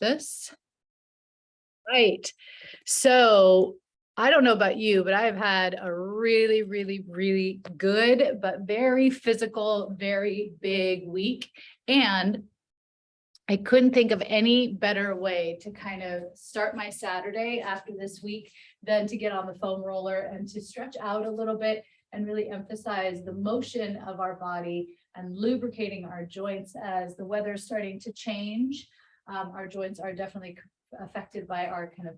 this. Right. So I don't know about you, but I've had a really, really, really good, but very physical, very big week. And I couldn't think of any better way to kind of start my Saturday after this week than to get on the foam roller and to stretch out a little bit and really emphasize the motion of our body and lubricating our joints as the weather is starting to change. Our joints are definitely affected by our kind of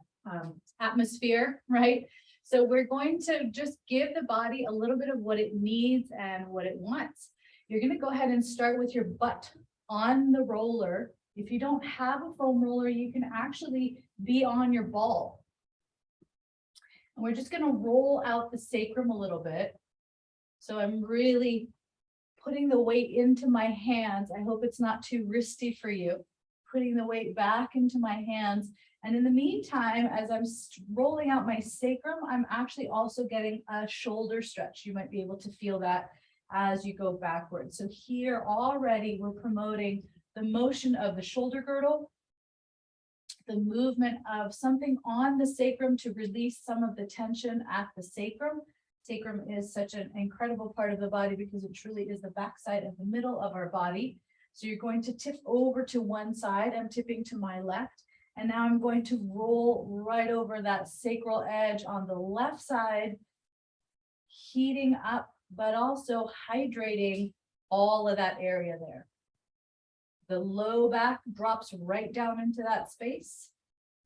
atmosphere, right? So we're going to just give the body a little bit of what it needs and what it wants. You're going to go ahead and start with your butt on the roller. If you don't have a foam roller, you can actually be on your ball. And we're just going to roll out the sacrum a little bit. So I'm really putting the weight into my hands. I hope it's not too wristy for you. Putting the weight back into my hands. And in the meantime, as I'm rolling out my sacrum, I'm actually also getting a shoulder stretch. You might be able to feel that as you go backwards. So here already we're promoting the motion of the shoulder girdle, the movement of something on the sacrum to release some of the tension at the sacrum. Sacrum is such an incredible part of the body because it truly is the backside of the middle of our body. So you're going to tip over to one side. I'm tipping to my left. And now I'm going to roll right over that sacral edge on the left side, heating up, but also hydrating all of that area there. The low back drops right down into that space.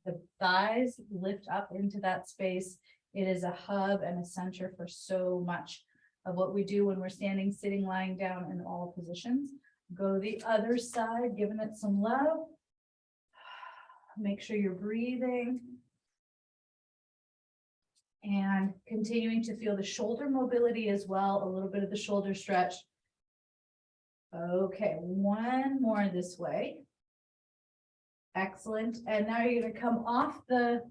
The thighs lift up into that space. It is a hub and a center for so much of what we do when we're standing, sitting, lying down in all positions. Go the other side, giving it some love. Make sure you're breathing. And continuing to feel the shoulder mobility as well, a little bit of the shoulder stretch. Okay, one more this way. Excellent. And now you're going to come off the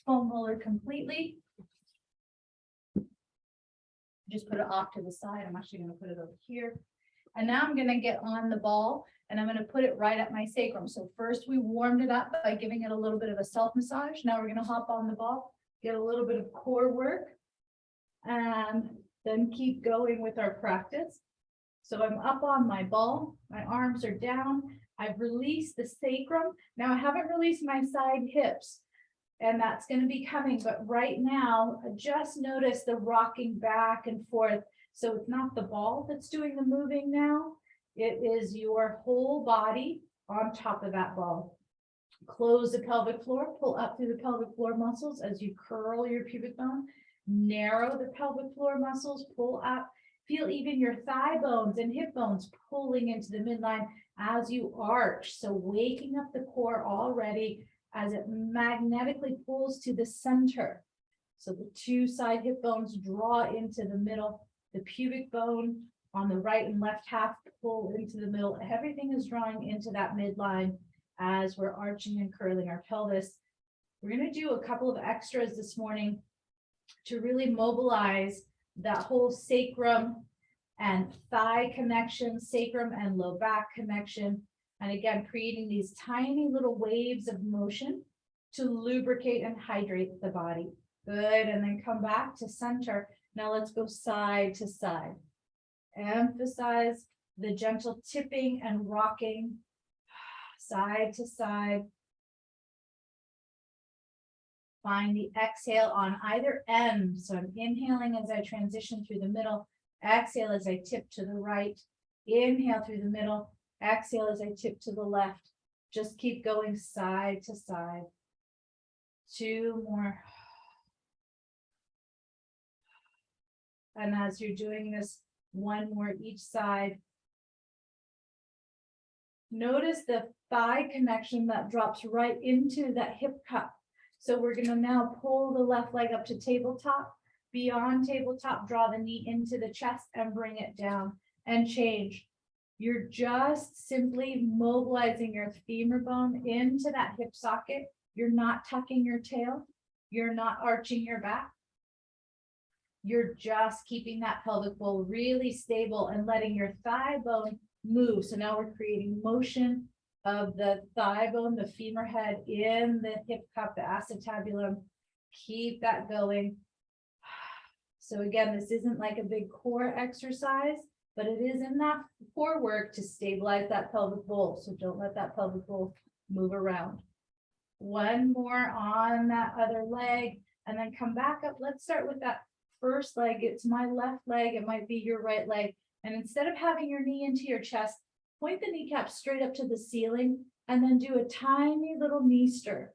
foam roller completely. Just put it off to the side. I'm actually going to put it over here. And now I'm going to get on the ball and I'm going to put it right at my sacrum. So first we warmed it up by giving it a little bit of a self massage. Now we're going to hop on the ball, get a little bit of core work, and then keep going with our practice. So I'm up on my ball. My arms are down. I've released the sacrum. Now I haven't released my side hips, and that's going to be coming. But right now, just notice the rocking back and forth. So it's not the ball that's doing the moving now. It is your whole body on top of that ball. Close the pelvic floor, pull up through the pelvic floor muscles as you curl your pubic bone. Narrow the pelvic floor muscles, pull up. Feel even your thigh bones and hip bones pulling into the midline as you arch. So waking up the core already as it magnetically pulls to the center. So the two side hip bones draw into the middle. The pubic bone on the right and left half pull into the middle. Everything is drawing into that midline as we're arching and curling our pelvis. We're going to do a couple of extras this morning to really mobilize that whole sacrum and thigh connection, sacrum and low back connection. And again, creating these tiny little waves of motion to lubricate and hydrate the body. Good. And then come back to center. Now let's go side to side. Emphasize the gentle tipping and rocking side to side. Find the exhale on either end. So I'm inhaling as I transition through the middle. Exhale as I tip to the right. Inhale through the middle. Exhale as I tip to the left. Just keep going side to side. Two more. And as you're doing this, one more each side. Notice the thigh connection that drops right into that hip cup. So we're going to now pull the left leg up to tabletop. Beyond tabletop, draw the knee into the chest and bring it down and change. You're just simply mobilizing your femur bone into that hip socket. You're not tucking your tail. You're not arching your back. You're just keeping that pelvic bowl really stable and letting your thigh bone move. So now we're creating motion of the thigh bone, the femur head in the hip cup, the acetabulum. Keep that going. So again, this isn't like a big core exercise, but it is enough core work to stabilize that pelvic bowl. So don't let that pelvic bowl move around. One more on that other leg, and then come back up. Let's start with that first leg. It's my left leg. It might be your right leg. And instead of having your knee into your chest, point the kneecap straight up to the ceiling and then do a tiny little knee stir.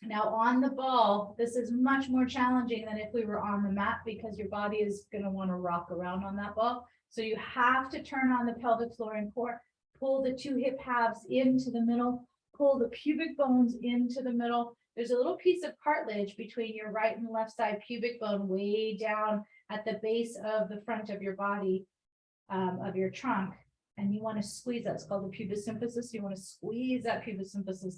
Now on the ball, this is much more challenging than if we were on the mat because your body is going to want to rock around on that ball. So you have to turn on the pelvic floor and core, pull the two hip halves into the middle, pull the pubic bones into the middle. There's a little piece of cartilage between your right and left side pubic bone way down at the base of the front of your body, of your trunk. And you want to squeeze that. It's called the pubis symphysis. You want to squeeze that pubis symphysis,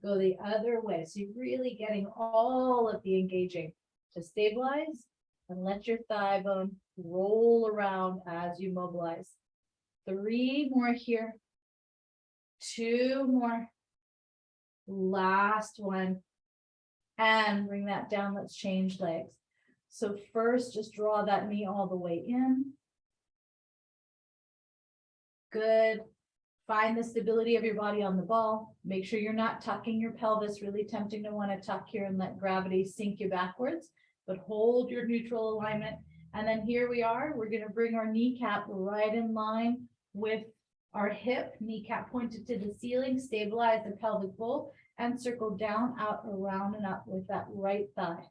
go the other way. So you're really getting all of the engaging to stabilize and let your thigh bone roll around as you mobilize. 3 more here. 2 more. Last one. And bring that down. Let's change legs. So first, just draw that knee all the way in. Good. Find the stability of your body on the ball. Make sure you're not tucking your pelvis, really tempting to want to tuck here and let gravity sink you backwards, but hold your neutral alignment. And then here we are, we're going to bring our kneecap right in line with our hip, kneecap pointed to the ceiling, stabilize the pelvic bowl and circle down, out, around and up with that right thigh.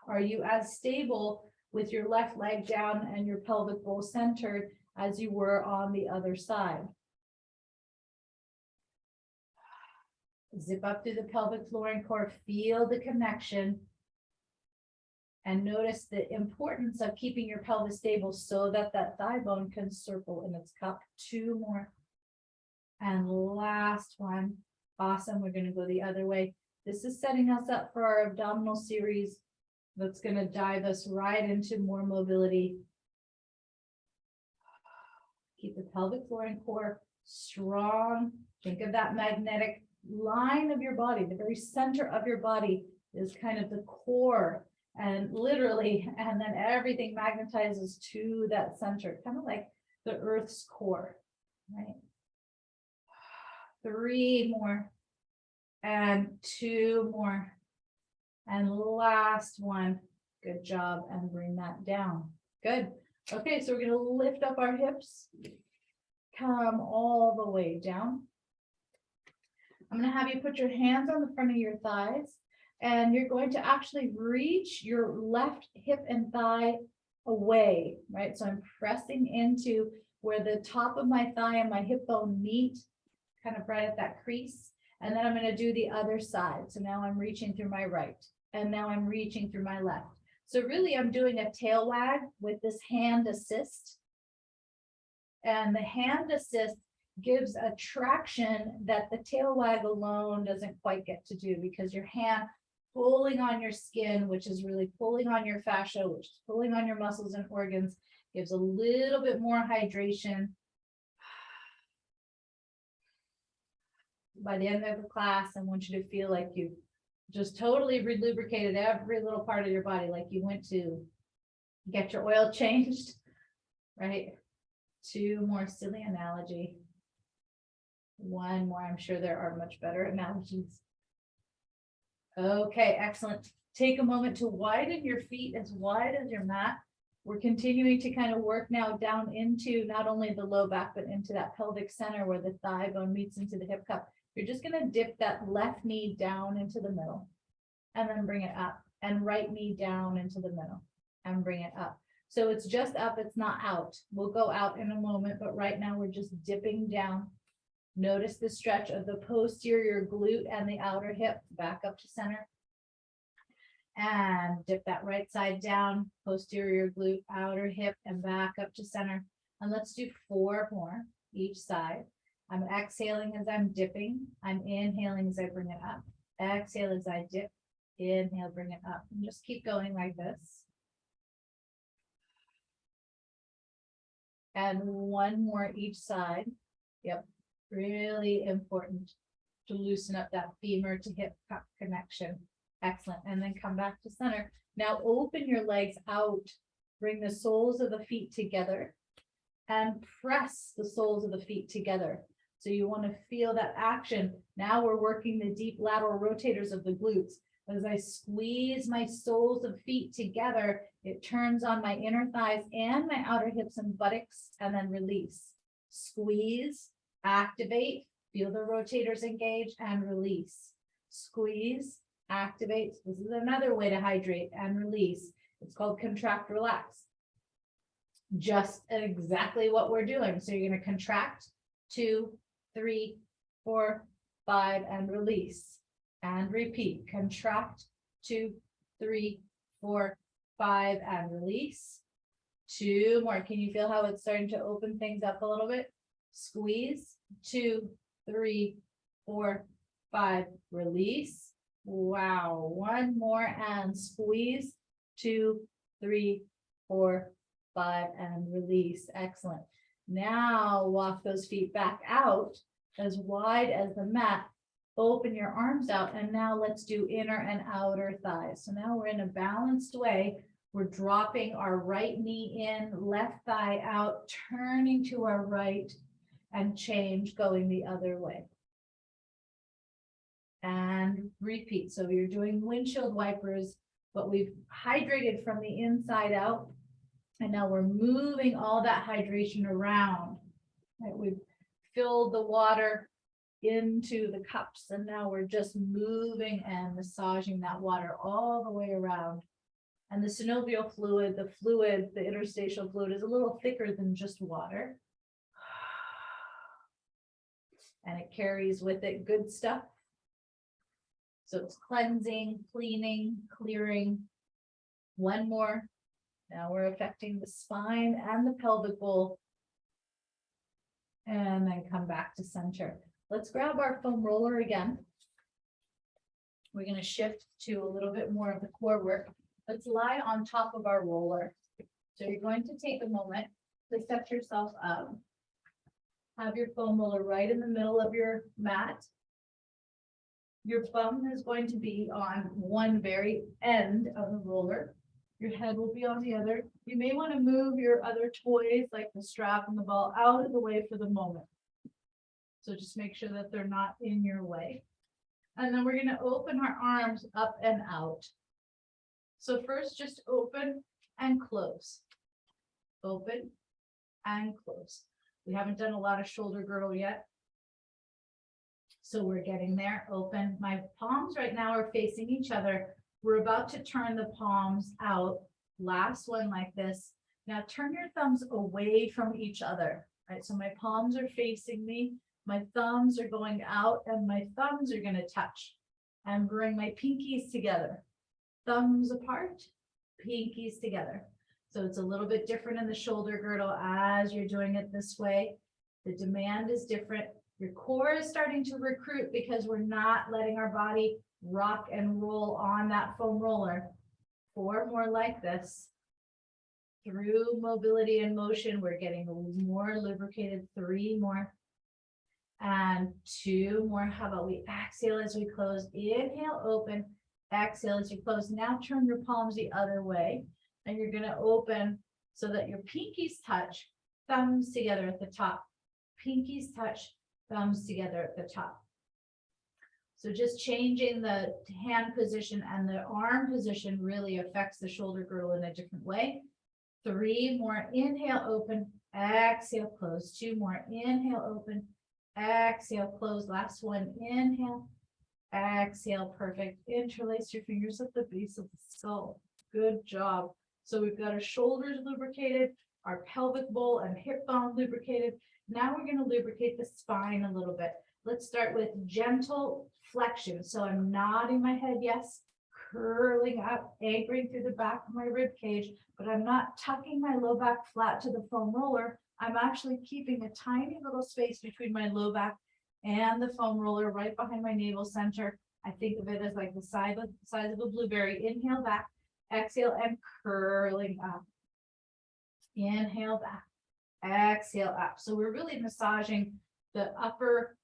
Are you as stable with your left leg down and your pelvic bowl centered as you were on the other side? Zip up through the pelvic floor and core, feel the connection, and notice the importance of keeping your pelvis stable so that that thigh bone can circle in its cup. 2 more. And last one. Awesome. We're going to go the other way. This is setting us up for our abdominal series that's going to dive us right into more mobility. Keep the pelvic floor and core strong. Think of that magnetic line of your body. The very center of your body is kind of the core, and literally, and then everything magnetizes to that center, kind of like the Earth's core, right? 3 more, and 2 more, and last one. Good job, and bring that down. Good. Okay, so we're going to lift up our hips, come all the way down. I'm going to have you put your hands on the front of your thighs, and you're going to actually reach your left hip and thigh away, right? So I'm pressing into where the top of my thigh and my hip bone meet, kind of right at that crease. And then I'm going to do the other side. So now I'm reaching through my right, and now I'm reaching through my left. So really, I'm doing a tail wag with this hand assist. And the hand assist gives a traction that the tail wag alone doesn't quite get to do, because your hand pulling on your skin, which is really pulling on your fascia, which is pulling on your muscles and organs, gives a little bit more hydration. By the end of the class, I want you to feel like you've just totally relubricated every little part of your body, like you went to get your oil changed, right? 2 more, silly analogy. 1 more, I'm sure there are much better analogies. Okay, excellent. Take a moment to widen your feet as wide as your mat. We're continuing to kind of work now down into not only the low back, but into that pelvic center where the thigh bone meets into the hip cup. You're just going to dip that left knee down into the middle and then bring it up, and right knee down into the middle and bring it up. So it's just up, it's not out. We'll go out in a moment, but right now we're just dipping down. Notice the stretch of the posterior glute and the outer hip, back up to center. And dip that right side down, posterior glute, outer hip, and back up to center. And let's do 4 more each side. I'm exhaling as I'm dipping. I'm inhaling as I bring it up. Exhale as I dip. Inhale, bring it up. And just keep going like this. and one more each side. Yep, really important to loosen up that femur to hip cup connection. Excellent. And then come back to center. Now open your legs out. Bring the soles of the feet together and press the soles of the feet together. So you want to feel that action. Now we're working the deep lateral rotators of the glutes. As I squeeze my soles of feet together, it turns on my inner thighs and my outer hips and buttocks, and then release. Squeeze, activate, feel the rotators engage, and release. Squeeze, activate. This is another way to hydrate and release. It's called contract, relax. Just exactly what we're doing. So you're going to contract, 2, 3, 4, 5, and release. And repeat. Contract, 2, 3, 4, 5, and release. 2 more. Can you feel how it's starting to open things up a little bit? Squeeze, 2, 3, 4, 5, release. Wow. 1 more and squeeze, 2, 3, 4, 5, and release. Excellent. Now walk those feet back out as wide as the mat. Open your arms out, and now let's do inner and outer thighs. So now we're in a balanced way. We're dropping our right knee in, left thigh out, turning to our right, and change, going the other way. And repeat. So you're doing windshield wipers, but we've hydrated from the inside out. And now we're moving all that hydration around. Right? We've filled the water into the cups, and now we're just moving and massaging that water all the way around. And the synovial fluid, the interstitial fluid, is a little thicker than just water. And it carries with it good stuff. So it's cleansing, cleaning, clearing. 1 more. Now we're affecting the spine and the pelvic bowl. And then come back to center. Let's grab our foam roller again. We're going to shift to a little bit more of the core work. Let's lie on top of our roller. So you're going to take a moment to set yourself up. Have your foam roller right in the middle of your mat. Your bum is going to be on one very end of the roller. Your head will be on the other. You may want to move your other toys like the strap and the ball out of the way for the moment. So just make sure that they're not in your way. And then we're going to open our arms up and out. So first just open and close. Open and close. We haven't done a lot of shoulder girdle yet. So we're getting there. Open. My palms right now are facing each other. We're about to turn the palms out. Last one like this. Now turn your thumbs away from each other. Right? So my palms are facing me. My thumbs are going out, and my thumbs are going to touch. And bring my pinkies together. Thumbs apart, pinkies together. So it's a little bit different in the shoulder girdle as you're doing it this way. The demand is different. Your core is starting to recruit because we're not letting our body rock and roll on that foam roller. 4 more like this. Through mobility and motion, we're getting more lubricated. 3 more. And 2 more. How about we exhale as we close? Inhale, open. Exhale as you close. Now turn your palms the other way. And you're going to open so that your pinkies touch, thumbs together at the top. Pinkies touch, thumbs together at the top. So just changing the hand position and the arm position really affects the shoulder girdle in a different way. 3 more. Inhale, open. Exhale, close. 2 more. Inhale, open. Exhale, close. Last one. Inhale. Exhale. Perfect. Interlace your fingers at the base of the skull. Good job. So we've got our shoulders lubricated, our pelvic bowl and hip bone lubricated. Now we're going to lubricate the spine a little bit. Let's start with gentle flexion. So I'm nodding my head, yes, curling up, anchoring through the back of my rib cage, but I'm not tucking my low back flat to the foam roller. I'm actually keeping a tiny little space between my low back and the foam roller right behind my navel center. I think of it as like the size of a blueberry. Inhale back, exhale, and curling up. Inhale back, exhale up. So we're really massaging the upper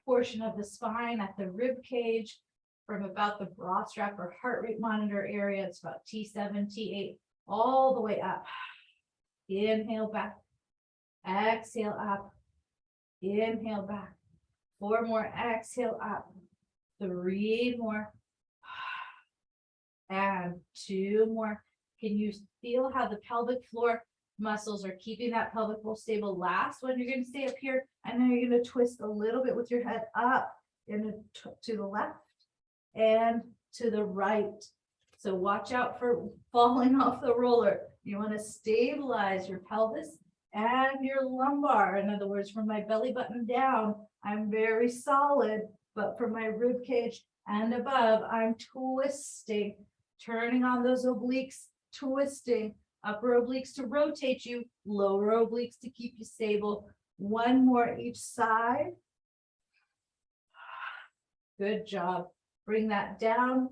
portion of the spine at the rib cage from about the bra strap or heart rate monitor area. It's about T7, T8, all the way up. Inhale back, exhale up, inhale back. 4 more, exhale up. 3 more, and 2 more. Can you feel how the pelvic floor muscles are keeping that pelvic floor stable? Last one, you're going to stay up here, and then you're going to twist a little bit with your head up and to the left and to the right. So watch out for falling off the roller. You want to stabilize your pelvis and your lumbar. In other words, from my belly button down, I'm very solid, but from my rib cage and above, I'm twisting, turning on those obliques, twisting, upper obliques to rotate you, lower obliques to keep you stable. 1 more each side. Good job. Bring that down.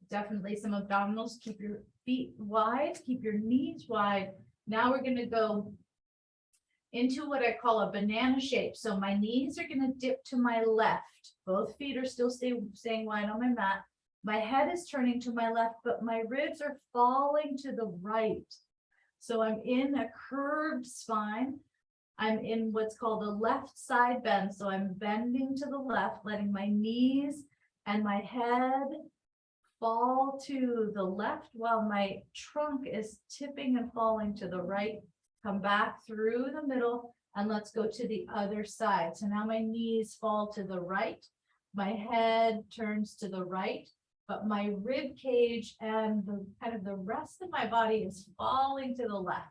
Definitely some abdominals. Keep your feet wide, keep your knees wide. Now we're going to go into what I call a banana shape. So my knees are going to dip to my left. Both feet are still staying wide on my mat. My head is turning to my left, but my ribs are falling to the right. So I'm in a curved spine. I'm in what's called a left side bend. So I'm bending to the left, letting my knees and my head fall to the left while my trunk is tipping and falling to the right. Come back through the middle and let's go to the other side. So now my knees fall to the right. My head turns to the right, but my rib cage and the kind of the rest of my body is falling to the left.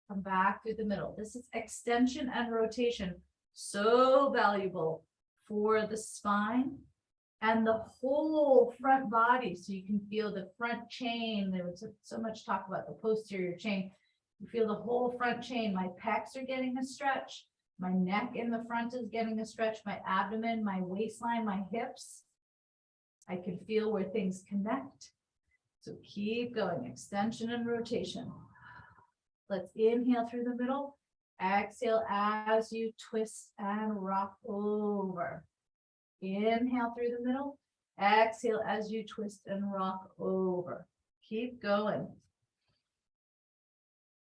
Come back through the middle. This is extension and rotation. So valuable for the spine and the whole front body. So you can feel the front chain. There was so much talk about the posterior chain. You feel the whole front chain. My pecs are getting a stretch. My neck in the front is getting a stretch. My abdomen, my waistline, my hips. I can feel where things connect. So keep going. Extension and rotation. Let's inhale through the middle. Exhale as you twist and rock over. Inhale through the middle. Exhale as you twist and rock over. Keep going.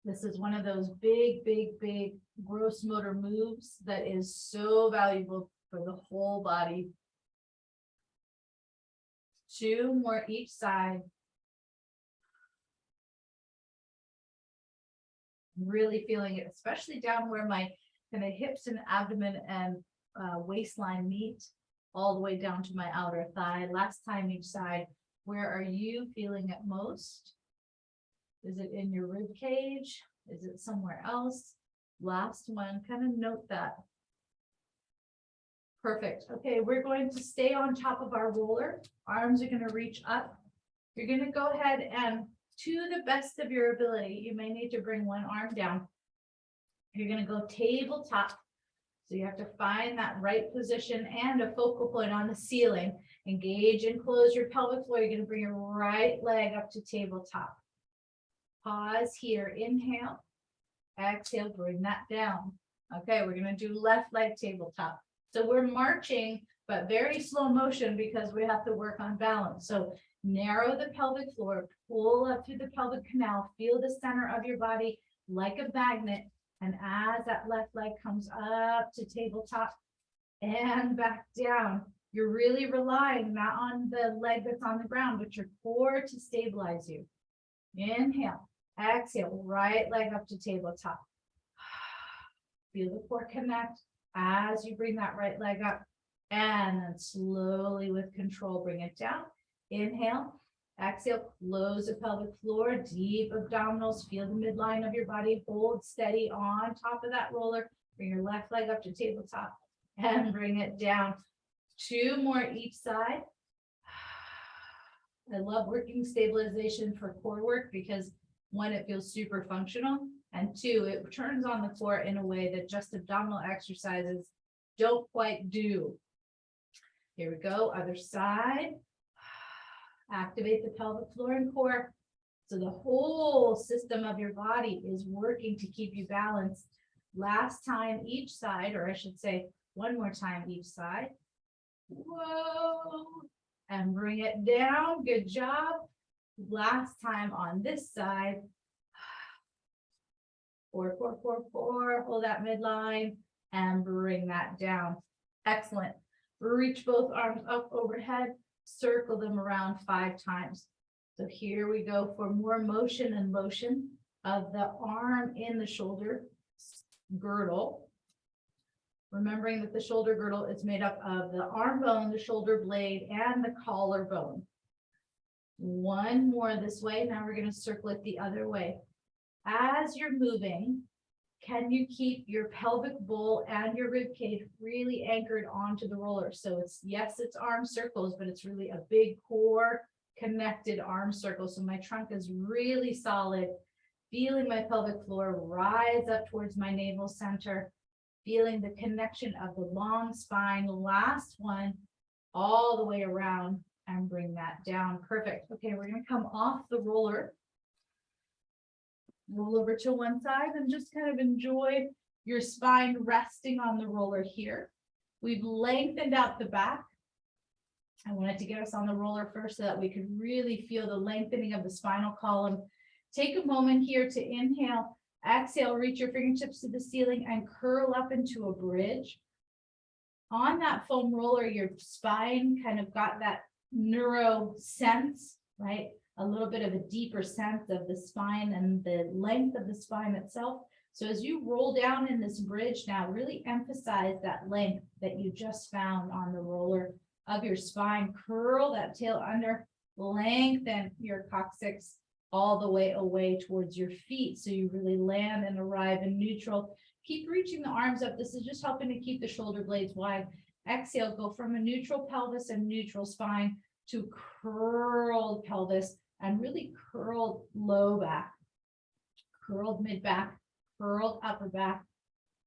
This is one of those big, big, big gross motor moves that is so valuable for the whole body. 2 more each side. Really feeling it, especially down where my kind of hips and abdomen and waistline meet, all the way down to my outer thigh. Last time each side. Where are you feeling it most? Is it in your rib cage? Is it somewhere else? Last one, kind of note that. Perfect. Okay, we're going to stay on top of our roller. Arms are going to reach up. You're going to go ahead and, to the best of your ability, you may need to bring one arm down. You're going to go tabletop. So you have to find that right position and a focal point on the ceiling. Engage and close your pelvic floor. You're going to bring your right leg up to tabletop. Pause here. Inhale. Exhale. Bring that down. Okay, we're going to do left leg tabletop. So we're marching, but very slow motion because we have to work on balance. So narrow the pelvic floor, pull up through the pelvic canal, feel the center of your body like a magnet. And as that left leg comes up to tabletop and back down, you're really relying not on the leg that's on the ground, but your core to stabilize you. Inhale, exhale, right leg up to tabletop. Feel the core connect as you bring that right leg up, and then slowly with control, bring it down. Inhale, exhale, close the pelvic floor, deep abdominals, feel the midline of your body, hold steady on top of that roller. Bring your left leg up to tabletop and bring it down. 2 more each side. I love working stabilization for core work because 1, it feels super functional, and 2, it turns on the core in a way that just abdominal exercises don't quite do. Here we go, other side. Activate the pelvic floor and core. So the whole system of your body is working to keep you balanced. Last time each side, or I should say one more time each side. Whoa. And bring it down. Good job. Last time on this side. 4, 4, 4, 4. Hold that midline and bring that down. Excellent. Reach both arms up overhead. Circle them around 5 times. So here we go for more motion and lotion of the arm in the shoulder girdle. Remembering that the shoulder girdle is made up of the arm bone, the shoulder blade, and the collarbone. One more this way. Now we're going to circle it the other way. As you're moving, can you keep your pelvic bowl and your rib cage really anchored onto the roller? So it's, yes, it's arm circles, but it's really a big core connected arm circle. So my trunk is really solid, feeling my pelvic floor rise up towards my navel center, feeling the connection of the long spine. Last one, all the way around and bring that down. Perfect. Okay, we're going to come off the roller. Roll over to one side and just kind of enjoy your spine resting on the roller here. We've lengthened out the back. I wanted to get us on the roller first so that we could really feel the lengthening of the spinal column. Take a moment here to inhale, exhale, reach your fingertips to the ceiling and curl up into a bridge. On that foam roller, your spine kind of got that neuro sense, right? A little bit of a deeper sense of the spine and the length of the spine itself. So as you roll down in this bridge now, really emphasize that length that you just found on the roller of your spine. Curl that tail under, lengthen your coccyx all the way away towards your feet. So you really land and arrive in neutral. Keep reaching the arms up. This is just helping to keep the shoulder blades wide. Exhale, go from a neutral pelvis and neutral spine to curled pelvis and really curled low back, curled mid back, curled upper back.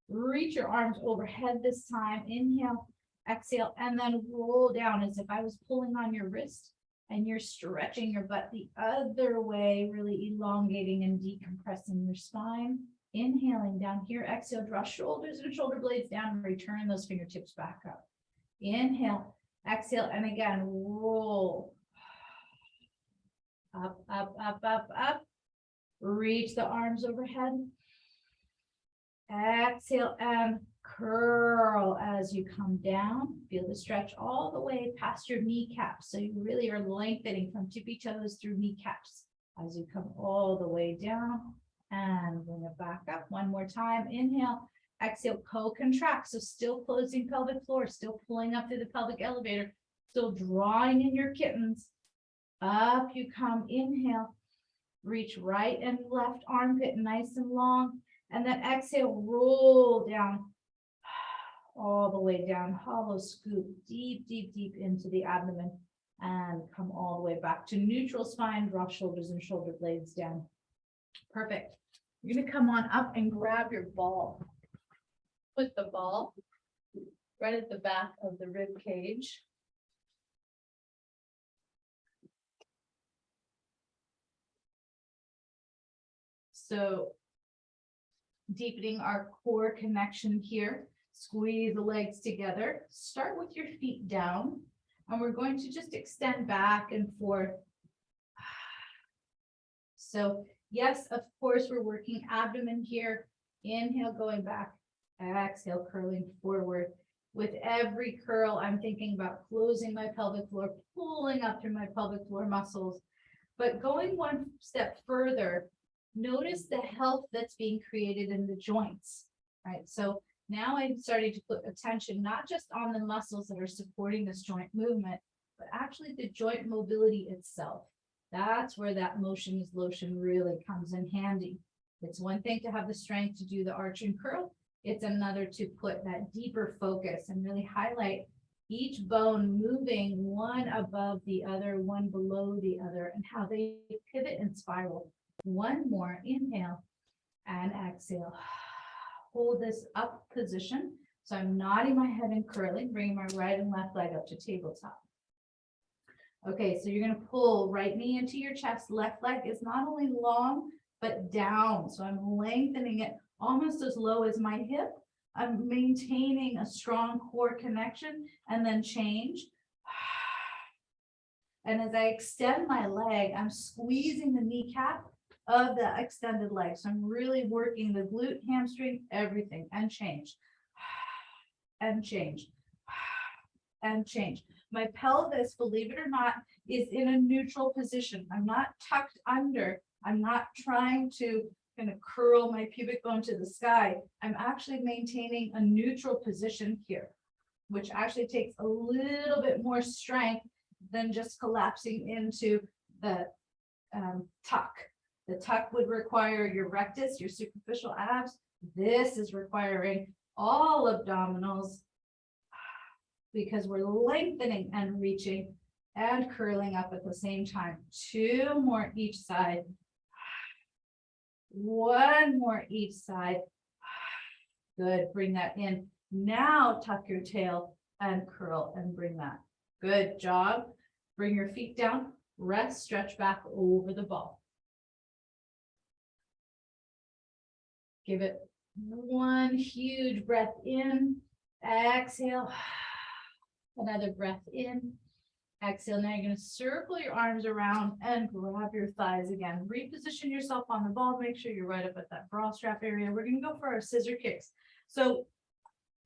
Reach your arms overhead this time. Inhale, exhale, and then roll down as if I was pulling on your wrist and you're stretching your butt the other way, really elongating and decompressing your spine. Inhaling down here, exhale, draw shoulders and shoulder blades down, return those fingertips back up. Inhale, exhale, and again, roll. Up, up, up, up, up. Reach the arms overhead. Exhale and curl as you come down. Feel the stretch all the way past your kneecaps. So you really are lengthening from tippy toes through kneecaps as you come all the way down and bring it back up. One more time. Inhale, exhale, co-contract. So still closing pelvic floor, still pulling up through the pelvic elevator, still drawing in your kittens. Up you come, inhale, reach right and left armpit nice and long, and then exhale, roll down, all the way down, hollow scoop, deep, deep, deep into the abdomen, and come all the way back to neutral spine, draw shoulders and shoulder blades down. Perfect. You're gonna come on up and grab your ball. Put the ball right at the back of the rib cage. So deepening our core connection here, squeeze the legs together, start with your feet down, and we're going to just extend back and forth. So yes, of course, we're working abdomen here. Inhale, going back, exhale, curling forward. With every curl, I'm thinking about closing my pelvic floor, pulling up through my pelvic floor muscles, but going one step further, notice the health that's being created in the joints, right? So now I'm starting to put attention not just on the muscles that are supporting this joint movement, but actually the joint mobility itself. That's where that motion is lotion really comes in handy. It's one thing to have the strength to do the arch and curl. It's another to put that deeper focus and really highlight each bone moving one above the other, one below the other, and how they pivot and spiral. One more, inhale and exhale. Hold this up position. So I'm nodding my head and curling, bringing my right and left leg up to tabletop. Okay, so you're gonna pull right knee into your chest. Left leg is not only long, but down. So I'm lengthening it almost as low as my hip. I'm maintaining a strong core connection and then change. And as I extend my leg, I'm squeezing the kneecap of the extended leg. So I'm really working the glute, hamstring, everything, and change. And change. And change. My pelvis, believe it or not, is in a neutral position. I'm not tucked under. I'm not trying to kind of curl my pubic bone to the sky. I'm actually maintaining a neutral position here, which actually takes a little bit more strength than just collapsing into the tuck. The tuck would require your rectus, your superficial abs. This is requiring all abdominals because we're lengthening and reaching and curling up at the same time. 2 more each side. 1 more each side. Good, bring that in. Now tuck your tail and curl and bring that. Good job. Bring your feet down, rest, stretch back over the ball. Give it 1 huge breath in, exhale, another breath in, exhale. Now you're going to circle your arms around and grab your thighs again. Reposition yourself on the ball. Make sure you're right up at that bra strap area. We're going to go for our scissor kicks. So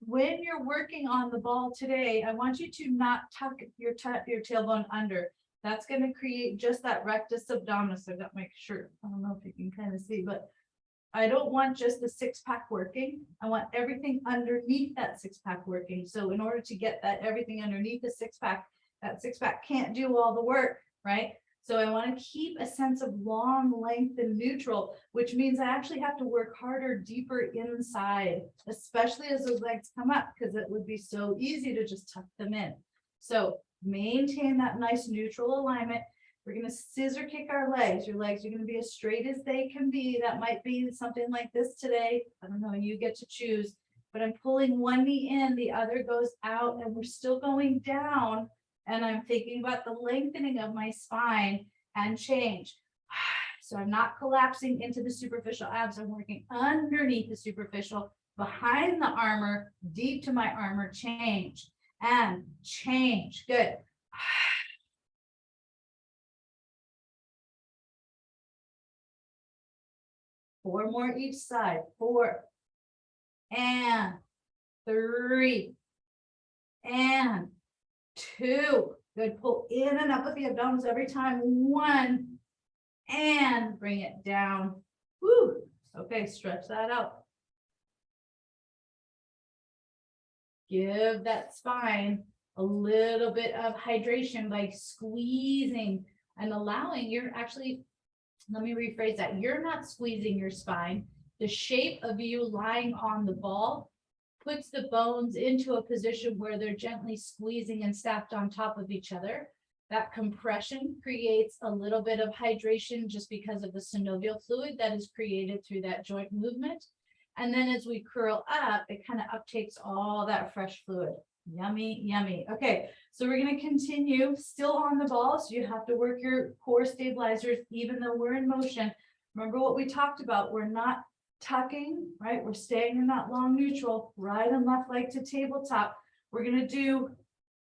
when you're working on the ball today, I want you to not tuck your tailbone under. That's going to create just that rectus abdominis. I've got my shirt. I don't know if you can kind of see, but I don't want just the 6-pack working. I want everything underneath that 6-pack working. So in order to get that everything underneath the 6-pack, that 6-pack can't do all the work, right? So I want to keep a sense of long, length, and neutral, which means I actually have to work harder, deeper inside, especially as those legs come up, because it would be so easy to just tuck them in. So maintain that nice neutral alignment. We're going to scissor kick our legs. Your legs are going to be as straight as they can be. That might be something like this today. I don't know, you get to choose, but I'm pulling 1 knee in, the other goes out, and we're still going down. And I'm thinking about the lengthening of my spine and change. So I'm not collapsing into the superficial abs. I'm working underneath the superficial, behind the armor, deep to my armor, change and change. Good. 4 more each side. 4 and 3 and 2. Good. Pull in and up with the abdominals every time. 1 and bring it down. Woo. Okay, stretch that out. Give that spine a little bit of hydration by squeezing and allowing. You're actually, let me rephrase that. You're not squeezing your spine. The shape of you lying on the ball puts the bones into a position where they're gently squeezing and stacked on top of each other. That compression creates a little bit of hydration just because of the synovial fluid that is created through that joint movement. And then as we curl up, it kind of uptakes all that fresh fluid. Yummy, yummy. Okay, so we're going to continue still on the ball. So you have to work your core stabilizers even though we're in motion. Remember what we talked about. We're not tucking, right? We're staying in that long neutral, right and left leg to tabletop. We're going to do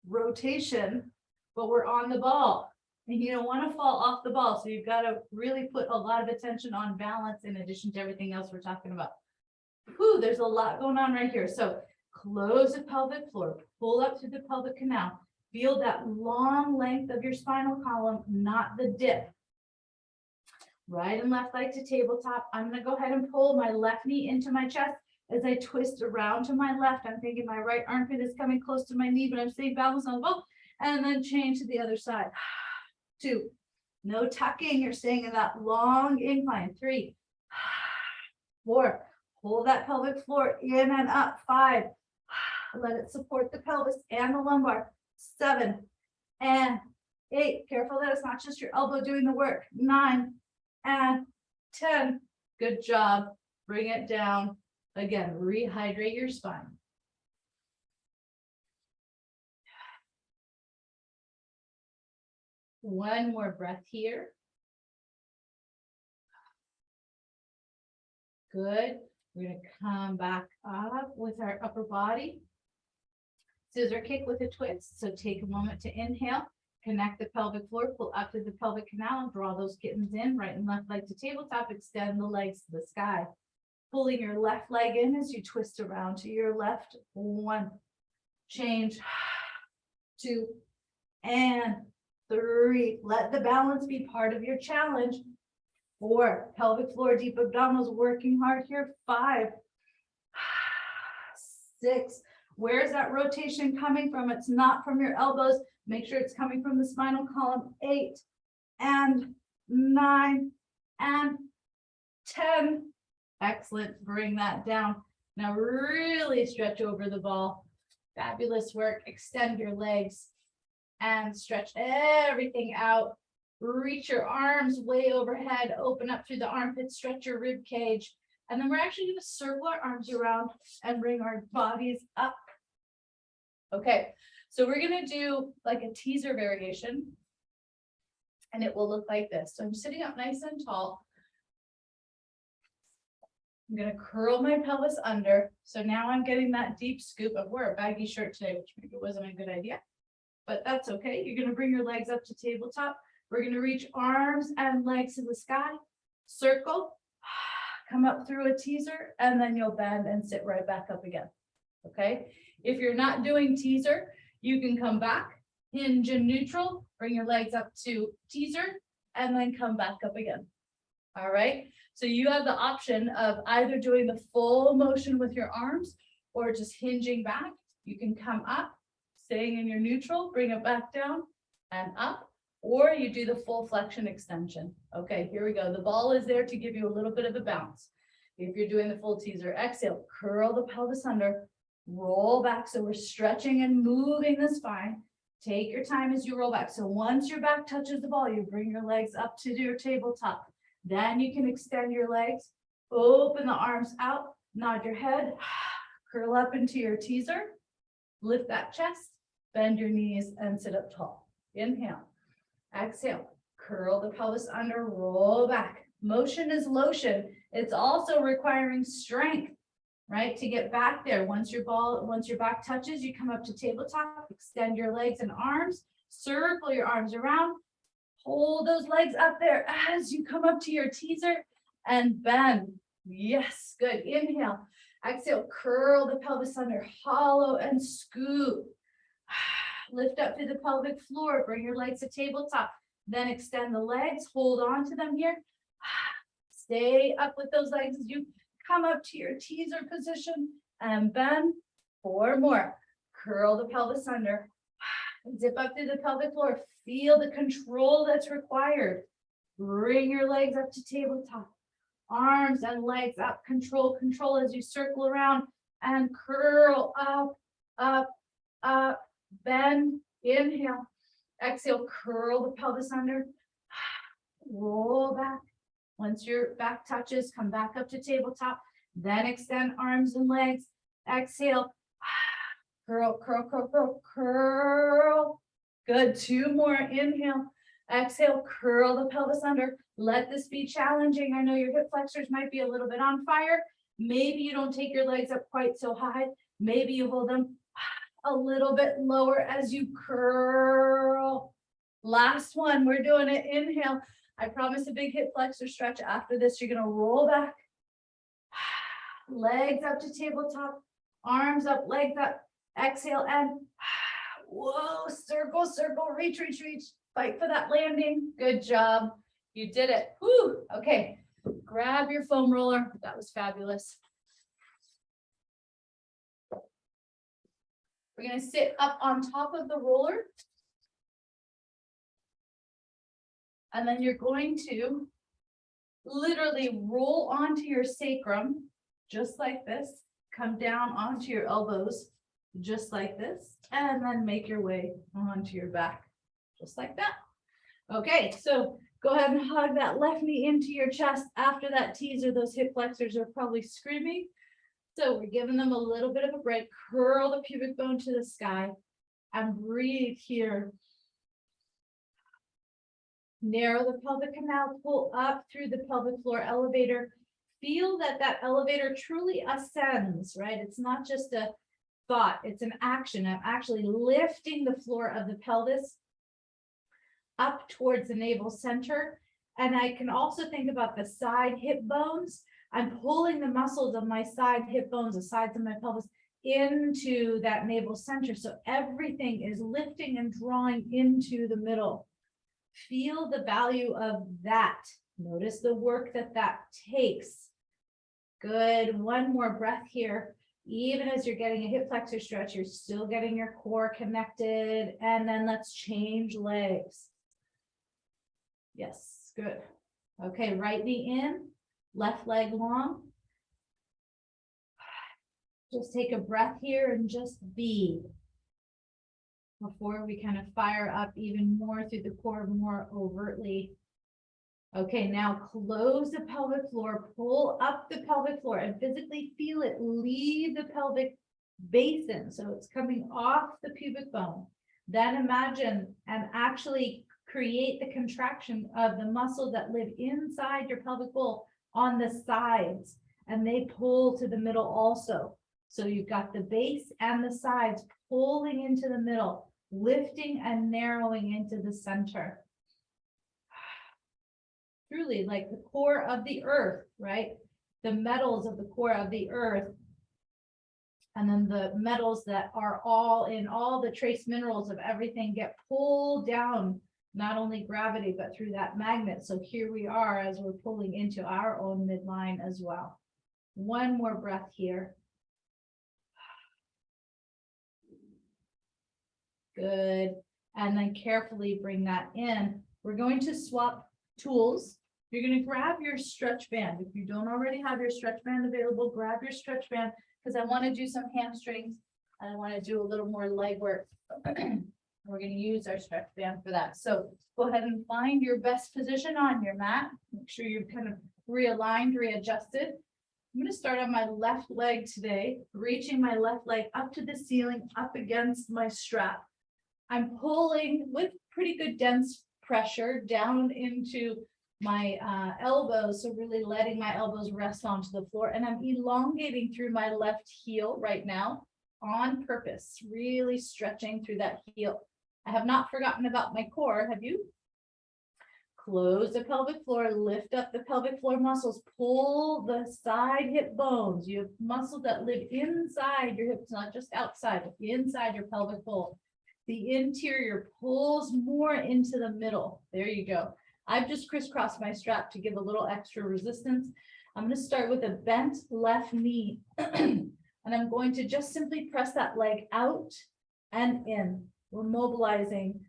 rotation, but we're on the ball. And you don't want to fall off the ball. So you've got to really put a lot of attention on balance in addition to everything else we're talking about. Whew, there's a lot going on right here. So close the pelvic floor, pull up through the pelvic canal. Feel that long length of your spinal column, not the dip. Right and left leg to tabletop. I'm going to go ahead and pull my left knee into my chest as I twist around to my left. I'm thinking my right armpit is coming close to my knee, but I'm staying balanced on the ball. And then change to the other side. 2. No tucking. You're staying in that long incline. 3. 4. Pull that pelvic floor in and up. 5. Let it support the pelvis and the lumbar. 7 and 8. Careful that it's not just your elbow doing the work. 9 and 10. Good job. Bring it down. Again, rehydrate your spine. One more breath here. Good. We're going to come back up with our upper body. Scissor kick with a twist. So take a moment to inhale, connect the pelvic floor, pull up to the pelvic canal and draw those kittens in, right and left leg to tabletop, extend the legs to the sky. Pulling your left leg in as you twist around to your left. 1, change, 2, and 3. Let the balance be part of your challenge. 4, pelvic floor, deep abdominals, working hard here. 5, 6, where's that rotation coming from? It's not from your elbows. Make sure it's coming from the spinal column. 8, and 9, and 10. Excellent. Bring that down. Now really stretch over the ball. Fabulous work. Extend your legs and stretch everything out. Reach your arms way overhead. Open up through the armpits. Stretch your rib cage. And then we're actually going to circle our arms around and bring our bodies up. Okay, so we're going to do like a teaser variation. And it will look like this. So I'm sitting up nice and tall. I'm going to curl my pelvis under. So now I'm getting that deep scoop. I wore a baggy shirt today, which maybe wasn't a good idea, but that's okay. You're going to bring your legs up to tabletop. We're going to reach arms and legs to the sky, circle, come up through a teaser, and then you'll bend and sit right back up again. Okay. If you're not doing teaser, you can come back, hinge in neutral, bring your legs up to teaser, and then come back up again. All right. So you have the option of either doing the full motion with your arms or just hinging back. You can come up, staying in your neutral, bring it back down and up, or you do the full flexion extension. Okay, here we go. The ball is there to give you a little bit of a bounce. If you're doing the full teaser, exhale, curl the pelvis under, roll back. So we're stretching and moving the spine. Take your time as you roll back. So once your back touches the ball, you bring your legs up to your tabletop. Then you can extend your legs, open the arms out, nod your head, curl up into your teaser, lift that chest, bend your knees and sit up tall. Inhale, exhale, curl the pelvis under, roll back. Motion is lotion. It's also requiring strength, right? To get back there. Once your back touches, you come up to tabletop, extend your legs and arms, circle your arms around. Hold those legs up there as you come up to your teaser and bend. Yes, good. Inhale, exhale, curl the pelvis under, hollow and scoop. Lift up through the pelvic floor, bring your legs to tabletop, then extend the legs, hold on to them here. Stay up with those legs as you come up to your teaser position and bend. 4 more. Curl the pelvis under. Zip up through the pelvic floor. Feel the control that's required. Bring your legs up to tabletop. Arms and legs up. Control as you circle around and curl up, up, up. Bend. Inhale. Exhale. Curl the pelvis under. Roll back. Once your back touches, come back up to tabletop. Then extend arms and legs. Exhale. Curl, curl, curl, curl, curl. Good. 2 more. Inhale. Exhale. Curl the pelvis under. Let this be challenging. I know your hip flexors might be a little bit on fire. Maybe you don't take your legs up quite so high. Maybe you hold them a little bit lower as you curl. Last one. We're doing it. Inhale. I promise a big hip flexor stretch. After this, you're going to roll back. Legs up to tabletop. Arms up, legs up. Exhale and whoa, circle, circle, reach, reach, reach. Fight for that landing. Good job. You did it. Whew. Okay. Grab your foam roller. That was fabulous. We're going to sit up on top of the roller. And then you're going to literally roll onto your sacrum, just like this. Come down onto your elbows, just like this. And then make your way onto your back, just like that. Okay, so go ahead and hug that left knee into your chest. After that teaser, those hip flexors are probably screaming. So we're giving them a little bit of a break. Curl the pubic bone to the sky and breathe here. Narrow the pelvic canal, pull up through the pelvic floor elevator. Feel that that elevator truly ascends, right? It's not just a thought, it's an action. I'm actually lifting the floor of the pelvis up towards the navel center. And I can also think about the side hip bones. I'm pulling the muscles of my side hip bones, the sides of my pelvis, into that navel center. So everything is lifting and drawing into the middle. Feel the value of that. Notice the work that that takes. Good. One more breath here. Even as you're getting a hip flexor stretch, you're still getting your core connected. And then let's change legs. Yes, good. Okay, right knee in, left leg long. Just take a breath here and just be before we kind of fire up even more through the core more overtly. Okay, now close the pelvic floor, pull up the pelvic floor and physically feel it leave the pelvic basin. So it's coming off the pubic bone. Then imagine and actually create the contraction of the muscles that live inside your pelvic bowl on the sides, and they pull to the middle also. So you've got the base and the sides pulling into the middle, lifting and narrowing into the center. Truly like the core of the earth, right? The metals of the core of the earth. And then the metals that are all in all the trace minerals of everything get pulled down, not only gravity, but through that magnet. So here we are as we're pulling into our own midline as well. One more breath here. Good. And then carefully bring that in. We're going to swap tools. You're going to grab your stretch band. If you don't already have your stretch band available, grab your stretch band, because I want to do some hamstrings and I want to do a little more leg work. We're going to use our stretch band for that. So go ahead and find your best position on your mat. Make sure you're kind of realigned, readjusted. I'm going to start on my left leg today, reaching my left leg up to the ceiling, up against my strap. I'm pulling with pretty good dense pressure down into my elbows. So really letting my elbows rest onto the floor, and I'm elongating through my left heel right now on purpose, really stretching through that heel. I have not forgotten about my core. Have you? Close the pelvic floor, lift up the pelvic floor muscles, pull the side hip bones. You have muscles that live inside your hips, not just outside, but inside your pelvic bowl. The interior pulls more into the middle. There you go. I've just crisscrossed my strap to give a little extra resistance. I'm going to start with a bent left knee. And I'm going to just simply press that leg out and in. We're mobilizing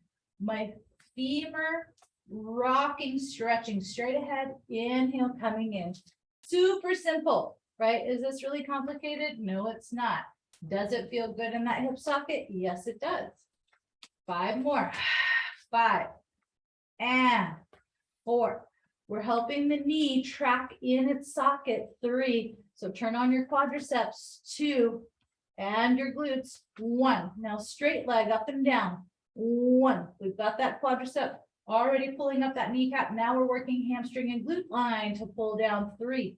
my femur, rocking, stretching straight ahead, inhale, coming in. Super simple, right? Is this really complicated? No, it's not. Does it feel good in that hip socket? Yes, it does. 5 more. 5 and 4. We're helping the knee track in its socket. 3. So turn on your quadriceps. 2 and your glutes. 1. Now straight leg up and down. 1. We've got that quadricep already pulling up that kneecap. Now we're working hamstring and glute line to pull down. 3.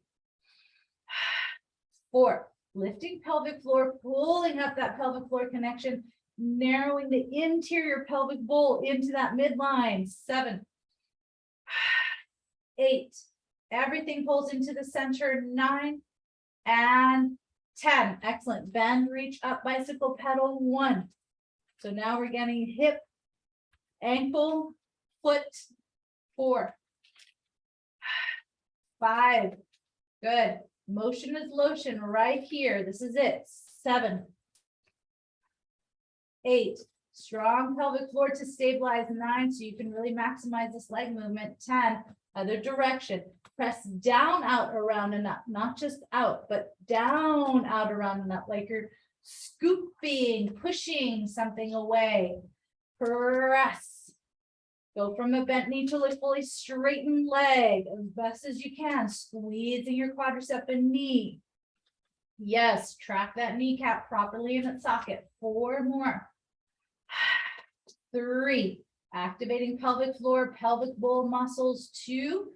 4. Lifting pelvic floor, pulling up that pelvic floor connection, narrowing the interior pelvic bowl into that midline. 7. 8. Everything pulls into the center. 9 and 10. Excellent. Bend, reach up, bicycle pedal. 1. So now we're getting hip, ankle, foot. 4. 5. Good. Motion is lotion right here. This is it. 7. 8. Strong pelvic floor to stabilize. 9. So you can really maximize this leg movement. 10. Other direction. Press down, out, around, and up. Not just out, but down, out, around, and up. Like you're scooping, pushing something away. Press. Go from a bent knee to a fully straightened leg as best as you can. Squeezing your quadricep and knee. Yes, track that kneecap properly in its socket. 4 more. 3. Activating pelvic floor, pelvic bowl muscles, 2,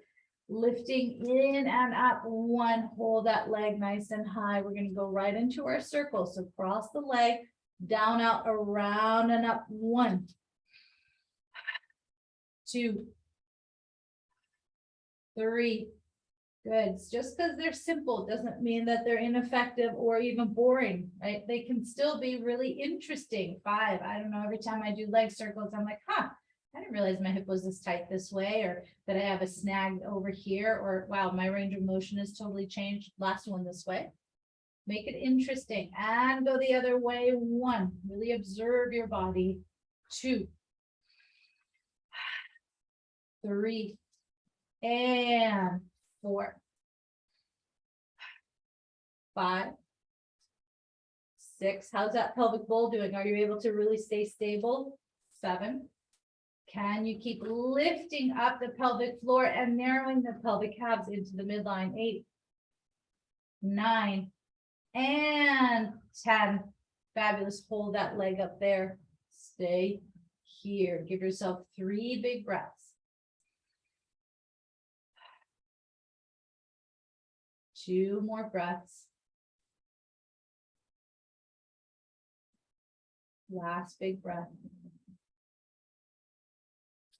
lifting in and up, 1, hold that leg nice and high. We're going to go right into our circle. So cross the leg, down, out, around and up, 1, 2, 3. Good. Just because they're simple doesn't mean that they're ineffective or even boring, right? They can still be really interesting. 5. I don't know. Every time I do leg circles, I'm like, I didn't realize my hip was this tight this way, or that I have a snag over here, or wow, my range of motion has totally changed. Last one this way. Make it interesting and go the other way. 1, really observe your body. 2, 3, and 4, 5, 6. How's that pelvic bowl doing? Are you able to really stay stable? 7. Can you keep lifting up the pelvic floor and narrowing the pelvic calves into the midline? 8, 9, and 10. Fabulous. Hold that leg up there. Stay here. Give yourself 3 big breaths. Two more breaths. Last big breath.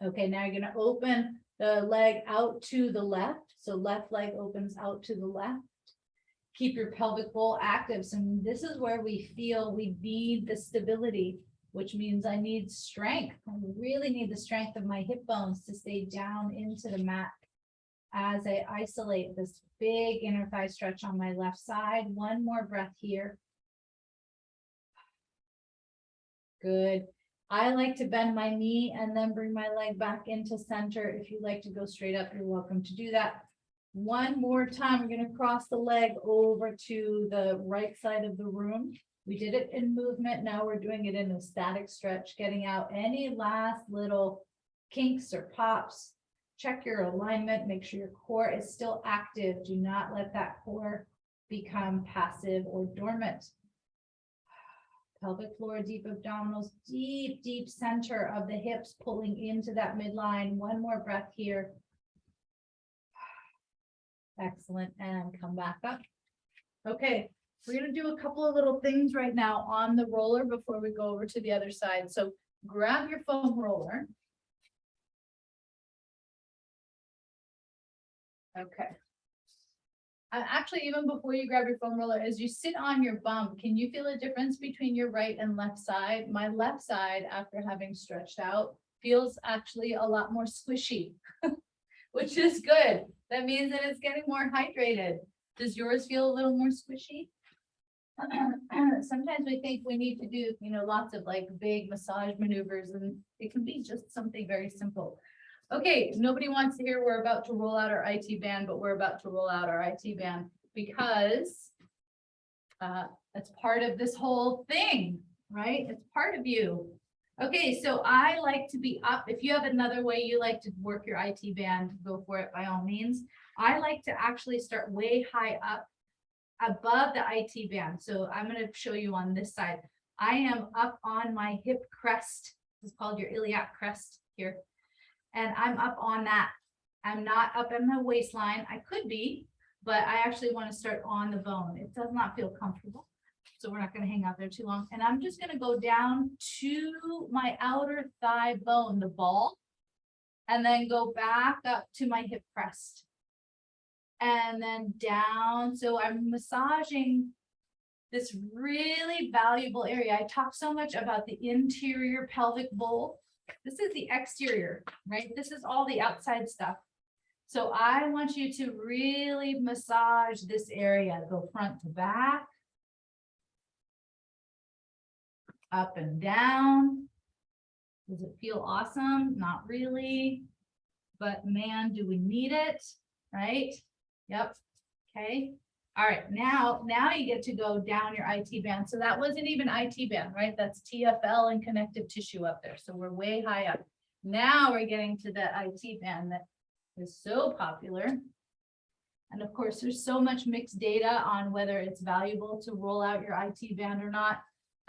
Okay, now you're going to open the leg out to the left. So left leg opens out to the left. Keep your pelvic bowl active. So this is where we feel we need the stability, which means I need strength. I really need the strength of my hip bones to stay down into the mat as I isolate this big inner thigh stretch on my left side. 1 more breath here. Good. I like to bend my knee and then bring my leg back into center. If you like to go straight up, you're welcome to do that. 1 more time. We're going to cross the leg over to the right side of the room. We did it in movement. Now we're doing it in a static stretch, getting out any last little kinks or pops. Check your alignment. Make sure your core is still active. Do not let that core become passive or dormant. Pelvic floor, deep abdominals, deep, deep center of the hips, pulling into that midline. 1 more breath here. Excellent. And come back up. Okay, we're going to do a couple of little things right now on the roller before we go over to the other side. So grab your foam roller. Okay. Actually, even before you grab your foam roller, as you sit on your bump, can you feel a difference between your right and left side? My left side, after having stretched out, feels actually a lot more squishy, which is good. That means that it's getting more hydrated. Does yours feel a little more squishy? Sometimes we think we need to do, lots of like big massage maneuvers, and it can be just something very simple. Okay, nobody wants to hear we're about to roll out our IT band, but we're about to roll out our IT band because that's part of this whole thing, right? It's part of you. Okay, so I like to be up. If you have another way you like to work your IT band, go for it by all means. I like to actually start way high up above the IT band. So I'm going to show you on this side. I am up on my hip crest. This is called your iliac crest here. And I'm up on that. I'm not up in the waistline. I could be, but I actually want to start on the bone. It does not feel comfortable. So we're not going to hang out there too long. And I'm just going to go down to my outer thigh bone, the ball, and then go back up to my hip crest. And then down. So I'm massaging this really valuable area. I talk so much about the interior pelvic bowl. This is the exterior, right? This is all the outside stuff. So I want you to really massage this area. Go front to back, up and down. Does it feel awesome? Not really, but man, do we need it, right? Yep. Okay. All right. Now you get to go down your IT band. So that wasn't even IT band, right? That's TFL and connective tissue up there. So we're way high up. Now we're getting to the IT band that is so popular. And of course, there's so much mixed data on whether it's valuable to roll out your IT band or not.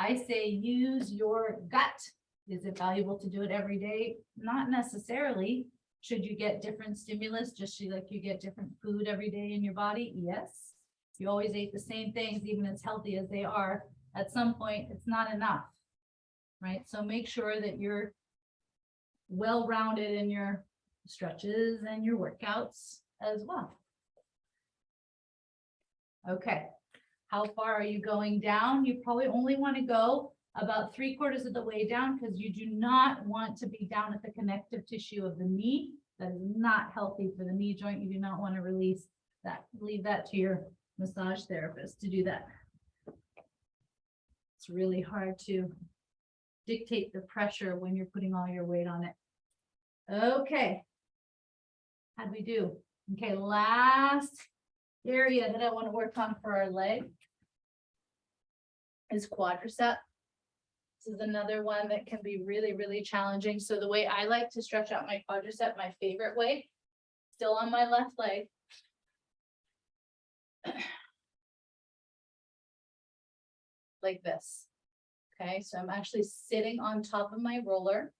I say use your gut. Is it valuable to do it every day? Not necessarily. Should you get different stimulus, just like you get different food every day in your body? Yes. You always ate the same things, even as healthy as they are. At some point, it's not enough, right? So make sure that you're well-rounded in your stretches and your workouts as well. Okay, how far are you going down? You probably only want to go about 3/4 of the way down, because you do not want to be down at the connective tissue of the knee. That is not healthy for the knee joint. You do not want to release that. Leave that to your massage therapist to do that. It's really hard to dictate the pressure when you're putting all your weight on it. Okay. How'd we do? Okay, last area that I want to work on for our leg is quadricep. This is another one that can be really, really challenging. So the way I like to stretch out my quadricep, my favorite way, still on my left leg. Like this. Okay, so I'm actually sitting on top of my roller.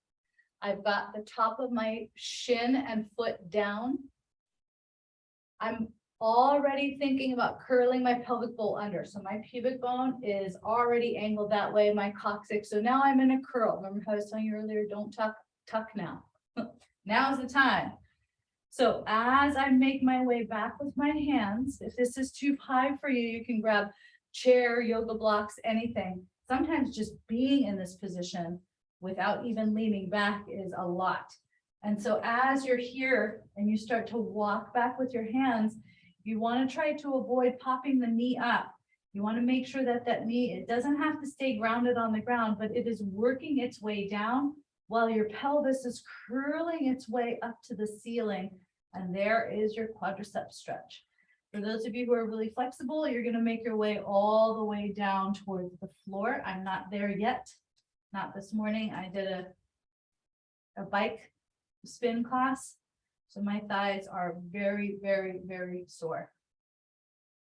I've got the top of my shin and foot down. I'm already thinking about curling my pelvic bowl under. So my pubic bone is already angled that way, my coccyx. So now I'm in a curl. Remember how I was telling you earlier, don't tuck now. Now's the time. So as I make my way back with my hands, if this is too high for you, you can grab chair, yoga blocks, anything. Sometimes just being in this position without even leaning back is a lot. And so as you're here and you start to walk back with your hands, you want to try to avoid popping the knee up. You want to make sure that that knee, it doesn't have to stay grounded on the ground, but it is working its way down while your pelvis is curling its way up to the ceiling. And there is your quadricep stretch. For those of you who are really flexible, you're going to make your way all the way down towards the floor. I'm not there yet. Not this morning. I did a bike spin class. So my thighs are very, very, very sore.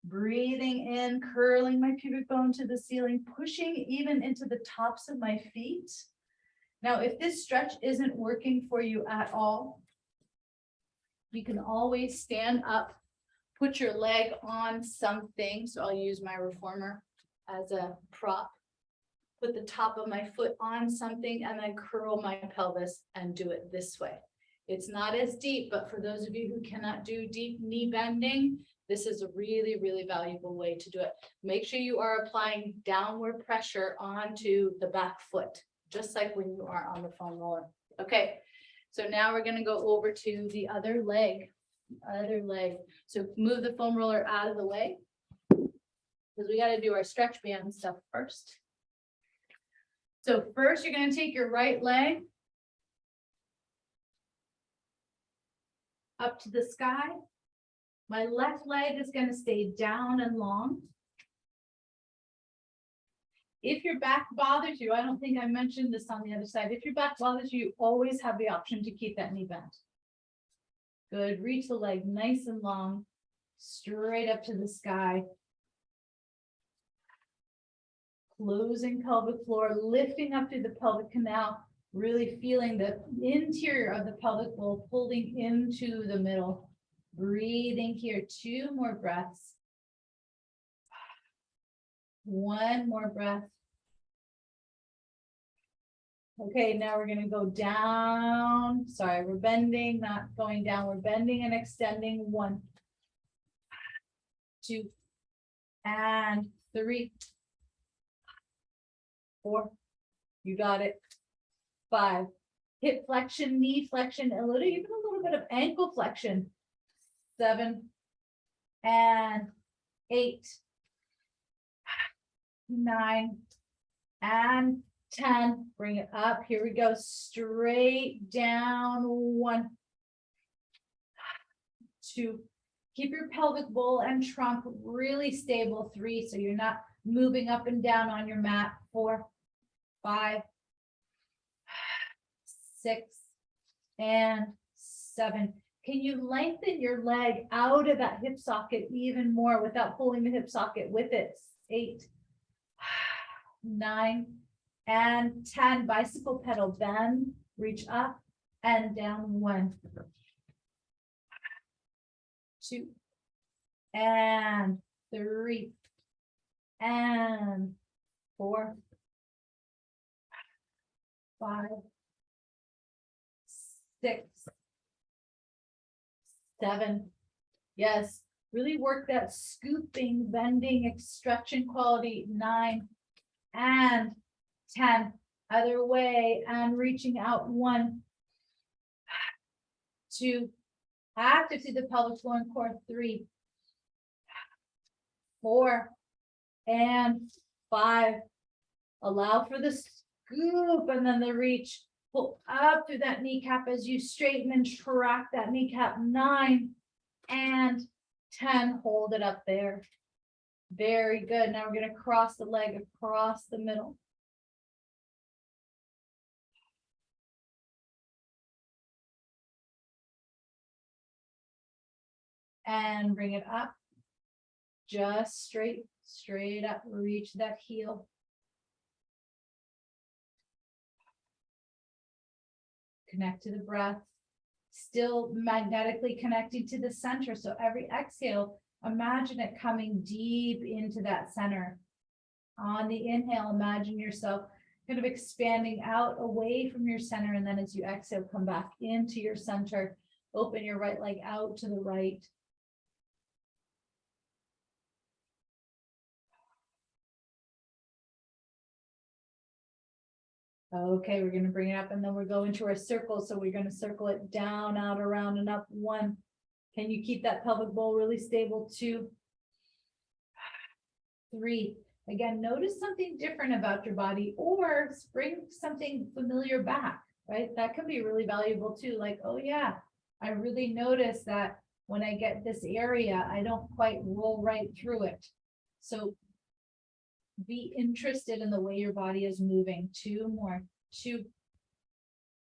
Breathing in, curling my pubic bone to the ceiling, pushing even into the tops of my feet. Now, if this stretch isn't working for you at all, you can always stand up, put your leg on something. So I'll use my reformer as a prop. Put the top of my foot on something and then curl my pelvis and do it this way. It's not as deep, but for those of you who cannot do deep knee bending, this is a really, really valuable way to do it. Make sure you are applying downward pressure onto the back foot, just like when you are on the foam roller. Okay, so now we're going to go over to the other leg. So move the foam roller out of the way, because we got to do our stretch band stuff first. So first, you're going to take your right leg up to the sky. My left leg is going to stay down and long. If your back bothers you, I don't think I mentioned this on the other side. If your back bothers you, you always have the option to keep that knee bent. Good. Reach the leg nice and long, straight up to the sky. Closing pelvic floor, lifting up through the pelvic canal, really feeling the interior of the pelvic bowl pulling into the middle. Breathing here, 2 more breaths. 1 more breath. Okay, now we're going to go down. Sorry, we're bending, not going down. We're bending and extending. 1, 2, and 3, 4. You got it. 5. Hip flexion, knee flexion, even a little bit of ankle flexion. 7 and 8, 9 and 10. Bring it up. Here we go. Straight down. 1, 2. Keep your pelvic bowl and trunk really stable. 3, so you're not moving up and down on your mat. 4, 5, 6, and 7. Can you lengthen your leg out of that hip socket even more without pulling the hip socket with it? 8, 9, and 10. Bicycle pedal, bend, reach up and down. 1, 2, and 3, and 4, 5, 6, 7. Yes, really work that scooping, bending, stretching quality. 9 and 10. Other way and reaching out. 1, 2. Active through the pelvic floor and core. 3, 4, and 5. Allow for the scoop and then the reach. Pull up through that kneecap as you straighten and track that kneecap. 9 and 10. Hold it up there. Very good. Now we're going to cross the leg across the middle. And bring it up. Just straight up. Reach that heel. Connect to the breath. Still magnetically connecting to the center. So every exhale, imagine it coming deep into that center. On the inhale, imagine yourself kind of expanding out away from your center. And then as you exhale, come back into your center. Open your right leg out to the right. Okay, we're going to bring it up and then we're going to our circle. So we're going to circle it down, out, around, and up. 1. Can you keep that pelvic bowl really stable? 2, 3. Again, notice something different about your body or bring something familiar back, right? That can be really valuable too. Like, oh yeah, I really notice that when I get this area, I don't quite roll right through it. So be interested in the way your body is moving. 2 more. 2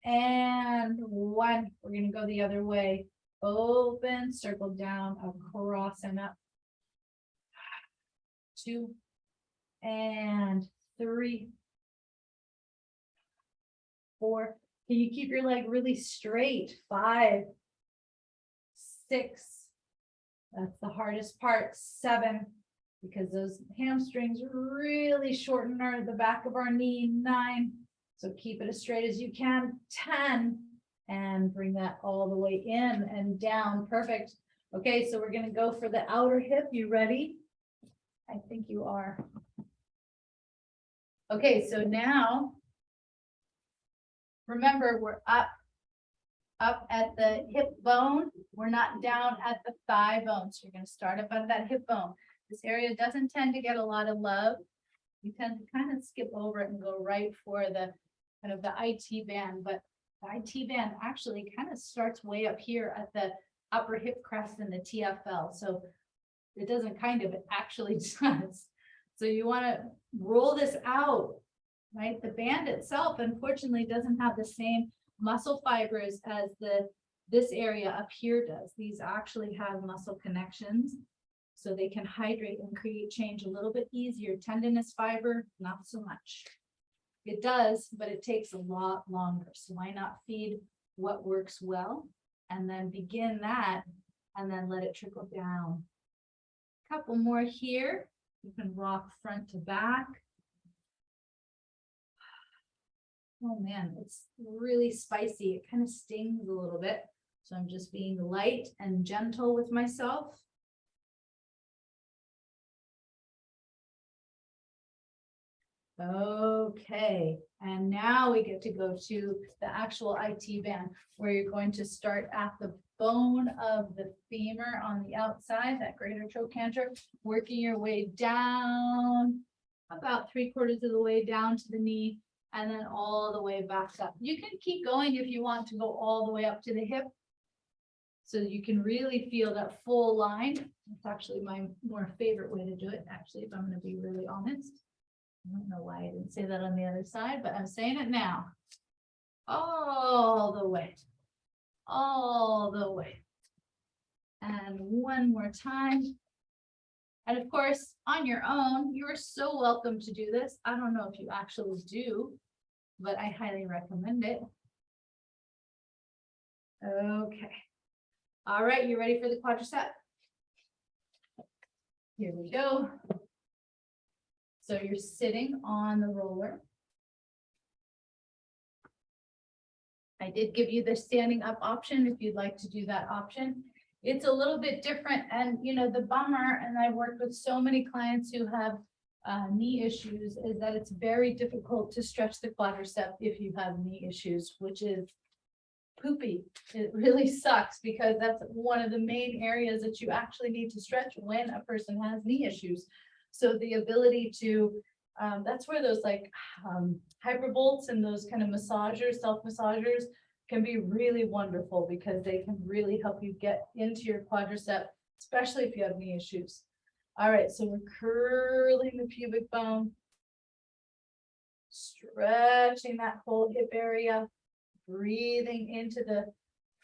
and 1. We're going to go the other way. Open, circle down, across and up. 2 and 3, 4. Can you keep your leg really straight? 5, 6. That's the hardest part. 7. Because those hamstrings really shorten the back of our knee. 9. So keep it as straight as you can. 10. And bring that all the way in and down. Perfect. Okay, so we're going to go for the outer hip. You ready? I think you are. Okay, so now, remember, we're up at the hip bone. We're not down at the thigh bone. So you're going to start up at that hip bone. This area doesn't tend to get a lot of love. You tend to kind of skip over it and go right for the kind of the IT band, but the IT band actually kind of starts way up here at the upper hip crest and the TFL. So it doesn't kind of, it actually does. So you want to roll this out, right? The band itself, unfortunately, doesn't have the same muscle fibers as this area up here does. These actually have muscle connections. So they can hydrate and create change a little bit easier. Tendinous fiber, not so much. It does, but it takes a lot longer. So why not feed what works well and then begin that and then let it trickle down. Couple more here. You can rock front to back. Oh man, it's really spicy. It kind of stings a little bit. So I'm just being light and gentle with myself. Okay, and now we get to go to the actual IT band where you're going to start at the bone of the femur on the outside, that greater trochanter, working your way down about 3/4 of the way down to the knee and then all the way back up. You can keep going if you want to go all the way up to the hip so that you can really feel that full line. It's actually my more favorite way to do it, actually, if I'm going to be really honest. I don't know why I didn't say that on the other side, but I'm saying it now. All the way. All the way. And one more time. And of course, on your own, you are so welcome to do this. I don't know if you actually do, but I highly recommend it. Okay. All right, you ready for the quadricep? Here we go. So you're sitting on the roller. I did give you the standing up option if you'd like to do that option. It's a little bit different, and you know, the bummer, and I've worked with so many clients who have knee issues, is that it's very difficult to stretch the quadricep if you have knee issues, which is poopy. It really sucks because that's one of the main areas that you actually need to stretch when a person has knee issues. So the ability to, that's where those like hypervolts and those kind of massagers, self-massagers can be really wonderful because they can really help you get into your quadricep, especially if you have knee issues. All right, so we're curling the pubic bone, stretching that whole hip area, breathing into the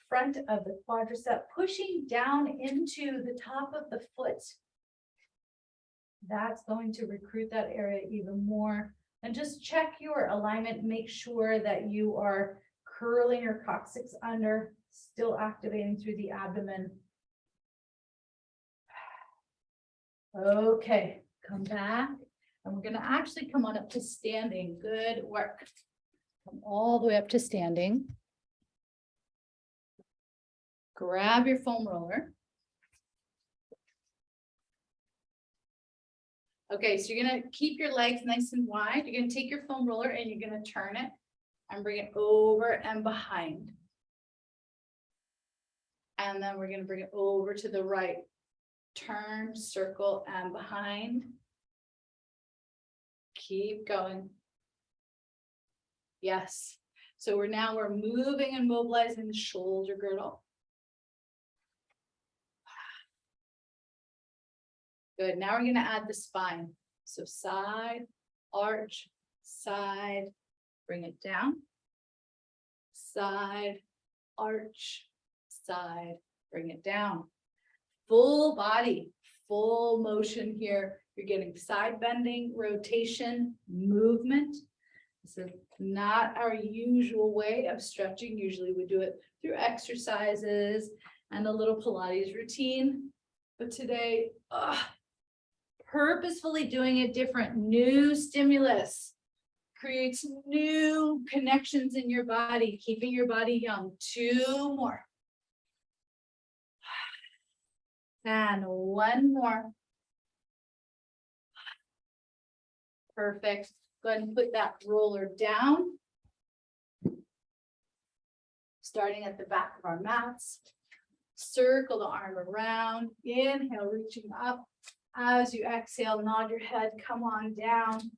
front of the quadricep, pushing down into the top of the foot. That's going to recruit that area even more. And just check your alignment, make sure that you are curling your coccyx under, still activating through the abdomen. Okay, come back. And we're gonna actually come on up to standing. Good work. Come all the way up to standing. Grab your foam roller. Okay, so you're gonna keep your legs nice and wide. You're gonna take your foam roller and you're gonna turn it and bring it over and behind. And then we're gonna bring it over to the right. Turn, circle, and behind. Keep going. Yes. So we're moving and mobilizing the shoulder girdle. Good. Now we're going to add the spine. So side, arch, side, bring it down. Side, arch, side, bring it down. Full body, full motion here. You're getting side bending, rotation, movement. This is not our usual way of stretching. Usually we do it through exercises and a little Pilates routine. But today, purposefully doing it different, new stimulus creates new connections in your body, keeping your body young. 2 more. And 1 more. Perfect. Go ahead and put that roller down. Starting at the back of our mats. Circle the arm around. Inhale, reaching up. As you exhale, nod your head, come on down.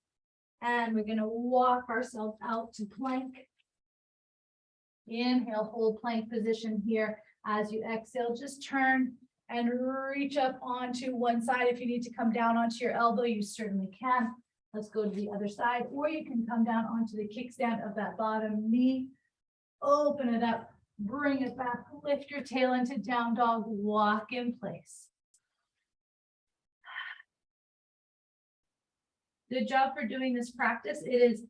And we're going to walk ourselves out to plank. Inhale, hold plank position here. As you exhale, just turn and reach up onto one side. If you need to come down onto your elbow, you certainly can. Let's go to the other side, or you can come down onto the kickstand of that bottom knee. Open it up, bring it back, lift your tail into down dog, walk in place. Good job for doing this practice. It is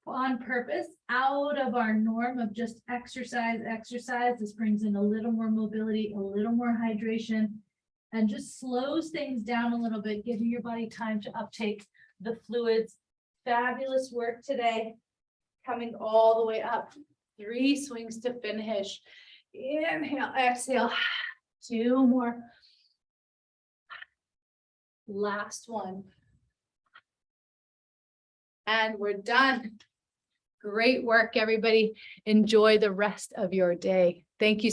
on purpose, out of our norm of just exercise. This brings in a little more mobility, a little more hydration, and just slows things down a little bit, giving your body time to uptake the fluids. Fabulous work today. Coming all the way up. 3 swings to finish. Inhale, exhale. 2 more. Last one. And we're done. Great work, everybody. Enjoy the rest of your day. Thank you.